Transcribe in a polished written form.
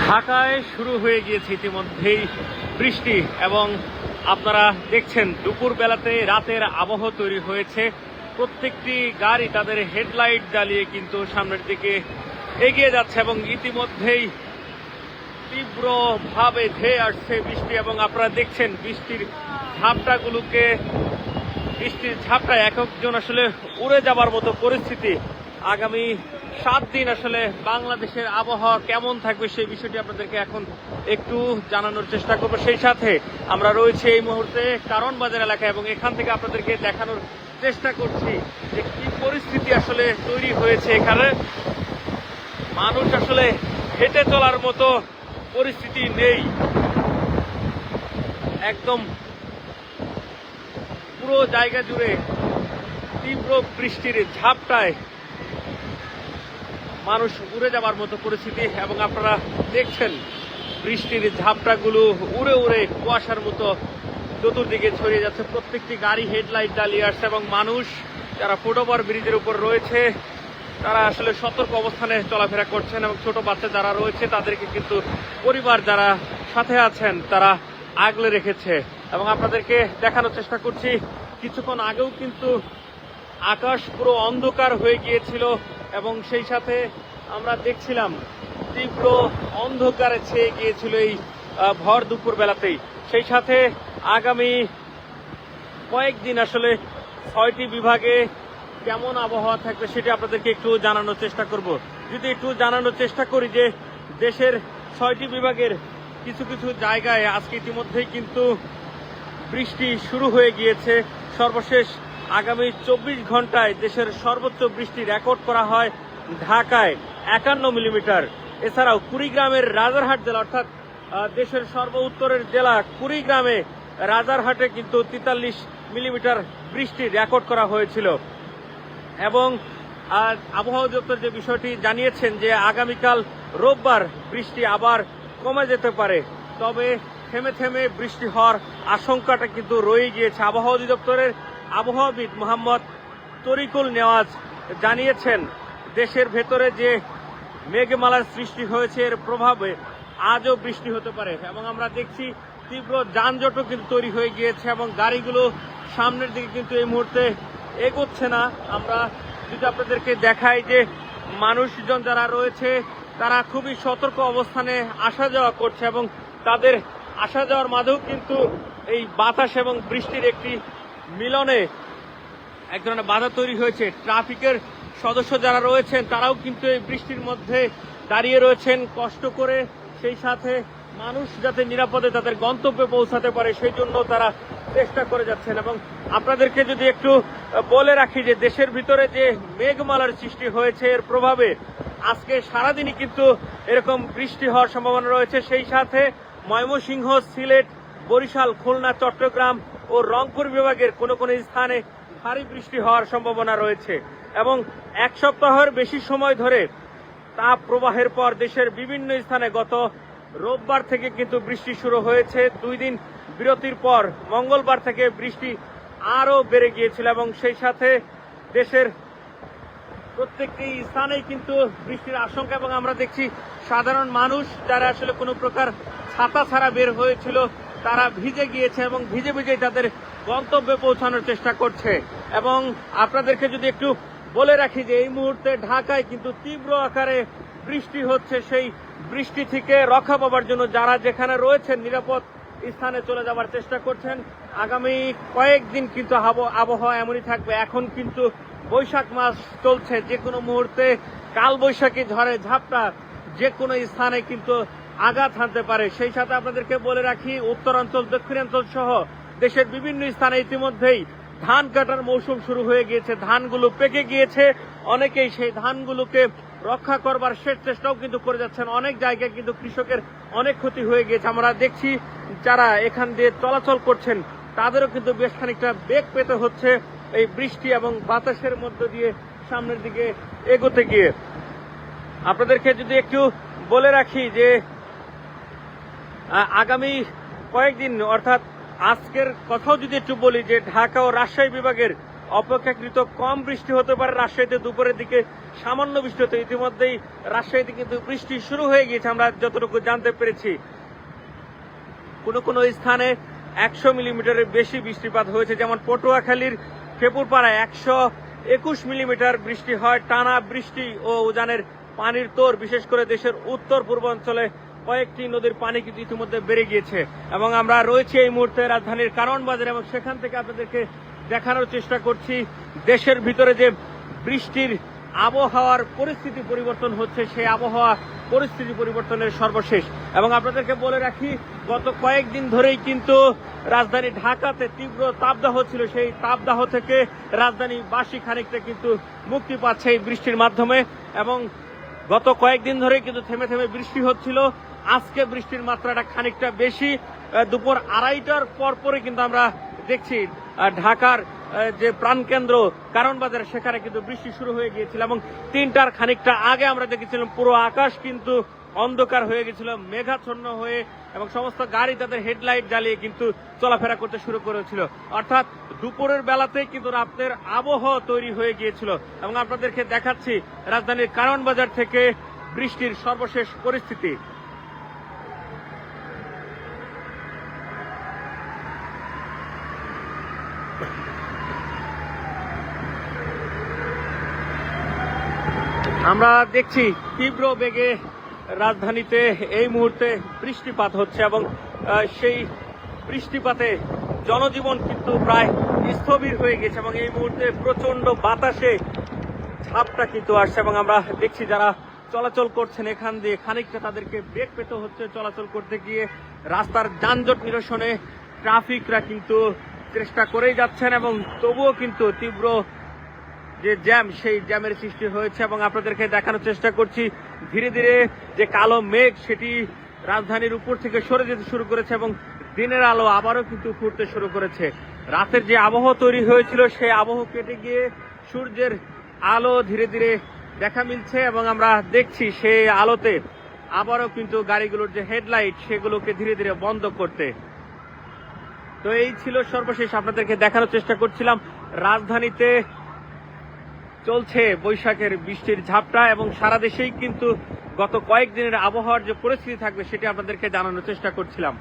ঢাকায় শুরু হয়ে গিয়েছে ইতিমধ্যেই বৃষ্টি এবং আপনারা দেখছেন দুপুর বেলাতে রাতের আবহ তৈরি হয়েছে। প্রত্যেকটি গাড়ি তাদের হেডলাইট জ্বালিয়ে কিন্তু সামনের দিকে এগিয়ে যাচ্ছে এবং ইতিমধ্যেই তীব্রভাবে ধেয়ে আসছে বৃষ্টি এবং আপনারা দেখছেন বৃষ্টির ঝাপটায় এক একজন আসলে উড়ে যাবার মতো পরিস্থিতি। আগামী 7 দিন আসলে বাংলাদেশের আবহাওয়া কেমন থাকবে সেই বিষয়টি আপনাদেরকে এখন একটু জানানোর চেষ্টা করব। সেই সাথে আমরা রয়েছে এই মুহূর্তে কারণ বাজার এলাকায় এবং এখান থেকে আপনাদেরকে দেখানোর চেষ্টা করছি যে কি পরিস্থিতি আসলে তৈরি হয়েছে। এখানে মানুষ আসলে হেঁটে চলার মতো পরিস্থিতি নেই। একদম পুরো জায়গা জুড়ে তীব্র বৃষ্টির ঝাপটায় মানুষ উড়ে যাবার মতো পরিস্থিতি এবং আপনারা দেখছেন বৃষ্টির ঝাপটাগুলো উড়ে উড়ে কুয়াশার মতো চতুর্দিকে ছড়িয়ে যাচ্ছে। প্রত্যেকটি গাড়ি হেডলাইট জ্বালিয়ে আসছে এবং মানুষ যারা ফুটওভার ব্রিজের উপর রয়েছে তারা আসলে সতর্ক অবস্থানে চলাফেরা করছেন এবং ছোট বাচ্চা যারা রয়েছে তাদেরকে কিন্তু পরিবার যারা সাথে আছেন তারা আগলে রেখেছে এবং আপনাদেরকে দেখানোর চেষ্টা করছি কিছুক্ষণ আগেও কিন্তু আকাশ পুরো অন্ধকার হয়ে গিয়েছিল এবং সেই সাথে আমরা দেখছিলাম তীব্র অন্ধকারে ছেয়ে গিয়েছিল এই ভর দুপুর বেলাতেই। সেই সাথে আগামী কয়েকদিন আসলে 6টি বিভাগে কেমন আবহাওয়া থাকবে সেটি আপনাদেরকে একটু জানানোর চেষ্টা করব। যদি একটু জানানোর চেষ্টা করি যে দেশের 6টি বিভাগের কিছু কিছু জায়গায় আজকে ইতিমধ্যেই কিন্তু বৃষ্টি শুরু হয়ে গিয়েছে। সর্বশেষ আগামী 24 ঘন্টায় দেশের সর্বোচ্চ বৃষ্টি রেকর্ড করা হয় ঢাকায় 51 মিলিমিটার। এছাড়াও কুড়িগ্রামের রাজারহাট জেলা অর্থাৎ দেশের সর্ব উত্তরের জেলা কুড়িগ্রামে রাজারহাটে কিন্তু 43 মিলিমিটার বৃষ্টি রেকর্ড করা হয়েছিল এবং আবহাওয়া দপ্তর যে বিষয়টি জানিয়েছেন যে আগামীকাল রোববার বৃষ্টি আবার কমে যেতে পারে, তবে থেমে থেমে বৃষ্টি হওয়ার আশঙ্কাটা কিন্তু রয়ে গিয়েছে। আবহাওয়া অধিদপ্তরের আবহাওয়াবিদ মোহাম্মদ তরিকুল নেওয়াজ জানিয়েছেন দেশের ভেতরে যে মেঘমালার সৃষ্টি হয়েছে এর প্রভাবে আজও বৃষ্টি হতে পারে এবং আমরা দেখছি তীব্র যানজটও কিন্তু তৈরি হয়ে গিয়েছে এবং গাড়িগুলো সামনের দিকে কিন্তু এই মুহূর্তে এগোচ্ছে না। আমরা যদি আপনাদেরকে দেখাই যে মানুষজন যারা রয়েছে তারা খুবই সতর্ক অবস্থানে আসা যাওয়া করছে এবং তাদের আসা যাওয়ার মাঝেও কিন্তু এই বাতাস এবং বৃষ্টির একটি মিলনে এক ধরনের বাধা তৈরি হয়েছে। ট্রাফিকের সদস্য যারা রয়েছেন তারাও কিন্তু এই বৃষ্টির মধ্যে দাঁড়িয়ে রয়েছেন কষ্ট করে, সেই সাথে মানুষ যাতে নিরাপদে তাদের গন্তব্যে পৌঁছাতে পারে সেই জন্য তারা চেষ্টা করে যাচ্ছেন। এবং আপনাদেরকে যদি একটু বলে রাখি যে দেশের ভিতরে যে মেঘমালার সৃষ্টি হয়েছে এর প্রভাবে আজকে সারাদিনই কিন্তু এরকম বৃষ্টি হওয়ার সম্ভাবনা রয়েছে। সেই সাথে ময়মনসিংহ, সিলেট, বরিশাল, খুলনা, চট্টগ্রাম ও রংপুর বিভাগের কোনো কোনো স্থানে ভারী বৃষ্টি হওয়ার সম্ভাবনা রয়েছে এবং এক সপ্তাহের বেশি সময় ধরে তাপ প্রবাহের পর দেশের বিভিন্ন স্থানে গত রোববার থেকে কিন্তু বৃষ্টি শুরু হয়েছে। 2 দিন বিরতির পর মঙ্গলবার থেকে বৃষ্টি আরো বেড়ে গিয়েছিল এবং সেই সাথে দেশের প্রত্যেকটি স্থানেই কিন্তু বৃষ্টির আশঙ্কা এবং আমরা দেখছি সাধারণ মানুষ যারা আসলে কোনো প্রকার ছাতা ছাড়া বের হয়েছিল তারা ভিজে গিয়েছে এবং ভিজে ভিজেই তাদের গন্তব্যে পৌঁছানোর চেষ্টা করছে। এবং আপনাদেরকে যদি একটু বলে রাখি যে এই মুহূর্তে ঢাকায় কিন্তু তীব্র আকারে বৃষ্টি হচ্ছে। সেই বৃষ্টি থেকে রক্ষা পাবার জন্য যারা যেখানে রয়েছেন নিরাপদ স্থানে চলে যাওয়ার চেষ্টা করছেন। আগামী কয়েকদিন কিন্তু আবহাওয়া এমনই থাকবে। এখন কিন্তু বৈশাখ মাস চলছে, যে কোনো মুহূর্তে কাল বৈশাখী ঝড়ে ঝাপটা যে কোনো স্থানে কিন্তু আঘাত হানতে পারে। সেই সাথে আপনাদেরকে বলে রাখি উত্তরাঞ্চল, দক্ষিণাঞ্চল সহ দেশের বিভিন্ন স্থানে ইতিমধ্যেই ধান কাটার মৌসুম শুরু হয়ে গিয়েছে। ধানগুলো পেকে গিয়েছে, অনেকেই সেই ধানগুলোকে রক্ষা করবার শেষ চেষ্টাও কিন্তু করে যাচ্ছেন। অনেক জায়গায় কিন্তু কৃষকের অনেক ক্ষতি হয়ে গিয়েছে। আমরা দেখছি যারা এখান দিয়ে চলাচল করছেন তাদেরও কিন্তু বেশ খানিকটা বেগ পেতে হচ্ছে এই বৃষ্টি এবং বাতাসের মধ্য দিয়ে সামনের দিকে এগোতে গিয়ে। আপনাদেরকে যদি একটু বলে রাখি যে আগামী কয়েকদিন অর্থাৎ আজকের কথাও যদি একটু বলি যে ঢাকা ও রাজশাহী বিভাগের অপেক্ষাকৃত কম বৃষ্টি হতে পারে। রাজশাহীতে দুপুরের দিকে সামান্য বৃষ্টি হতে, ইতিমধ্যেই রাজশাহীতে কিন্তু বৃষ্টি শুরু হয়ে গিয়েছে আমরা যতটুকু জানতে পেরেছি। কোনো কোনো স্থানে 100 মিলিমিটারের বেশি বৃষ্টিপাত হয়েছে, যেমন পটুয়াখালীর খেপুরপাড়ায় 121 মিলিমিটার বৃষ্টি হয়। টানা বৃষ্টি ও উজানের পানির তোর বিশেষ করে দেশের উত্তর পূর্বাঞ্চলে কয়েকটি নদীর পানি কিন্তু ইতিমধ্যে বেড়ে গিয়েছে এবং আমরা রয়েছি এই মুহূর্তে রাজধানীর কারওয়ান বাজারে এবং সেখান থেকে আপনাদেরকে দেখানোর চেষ্টা করছি দেশের ভিতরে যে বৃষ্টির আবহাওয়ার পরিস্থিতি পরিবর্তন হচ্ছে, সেই আবহাওয়া পরিস্থিতি পরিবর্তনের সর্বশেষ। এবং আপনাদেরকে বলে রাখি, গত কয়েকদিন ধরেই কিন্তু রাজধানী ঢাকাতে তীব্র তাপদাহ ছিল, সেই তাপদাহ থেকে রাজধানীবাসী খানিকটা কিন্তু মুক্তি পাচ্ছে এই বৃষ্টির মাধ্যমে। এবং গত কয়েকদিন ধরেই কিন্তু থেমে থেমে বৃষ্টি হচ্ছিল, আজকে বৃষ্টির মাত্রাটা খানিকটা বেশি। দুপুর 2:30টার পরপরই কিন্তু আমরা দেখছি ঢাকার যে প্রাণকেন্দ্র কারওয়ান বাজার সেখানে কিন্তু বৃষ্টি শুরু হয়ে গিয়েছিল এবং 3টার খানিকটা আগে আমরা দেখেছিলাম পুরো আকাশ কিন্তু অন্ধকার হয়ে গেছিল, মেঘাচ্ছন্ন হয়ে, এবং সমস্ত গাড়ি তাদের হেডলাইট জ্বালিয়ে কিন্তু চলাফেরা করতে শুরু করেছিল। অর্থাৎ দুপুরের বেলাতেই কিন্তু রাতের আবহাওয়া তৈরি হয়ে গিয়েছিল। এবং আপনাদেরকে দেখাচ্ছি রাজধানীর কারওয়ান বাজার থেকে বৃষ্টির সর্বশেষ পরিস্থিতি। আমরা দেখছি তীব্র বেগে রাজধানীতে এই মুহূর্তে বৃষ্টিপাত হচ্ছে এবং সেই বৃষ্টিপাতে জনজীবন কিন্তু প্রায় স্থবির হয়ে গেছে এবং এই মুহূর্তে প্রচন্ড বাতাসে ঝাপটা কিন্তু আসছে এবং আমরা দেখছি যারা চলাচল করছেন এখান দিয়ে খানিকটা তাদেরকে বেগ পেতে হচ্ছে চলাচল করতে গিয়ে। রাস্তার যানজট নিরসনে ট্রাফিকরা কিন্তু চেষ্টা করেই যাচ্ছেন এবং তবুও কিন্তু তীব্র যে জ্যাম, সেই জ্যামের সৃষ্টি হয়েছে এবং আপনাদেরকে দেখানোর চেষ্টা করছি ধীরে ধীরে যে কালো মেঘ সেটি রাজধানীর উপর থেকে সরে যেতে শুরু করেছে এবং দিনের আলো আবারও কিন্তু ফুটতে শুরু করেছে। রাতের যে আবহাওয়া তৈরি হয়েছিল সেই আবহাওয়া কেটে গিয়ে সূর্যের আলো ধীরে ধীরে দেখা মিলছে এবং আমরা দেখছি সেই আলোতে আবারও কিন্তু গাড়িগুলোর যে হেডলাইট সেগুলোকে ধীরে ধীরে বন্ধ করতে। তো এই ছিল সর্বশেষ আপনাদেরকে দেখানোর চেষ্টা করছিলাম। রাজধানীতে চলছে বৈশাখের বৃষ্টির ঝাপটা এবং সারা দেশেই কিন্তু গত কয়েকদিনের আবহাওয়ার যে পরিস্থিতি থাকবে সেটি আপনাদেরকে জানানোর চেষ্টা করছিলাম।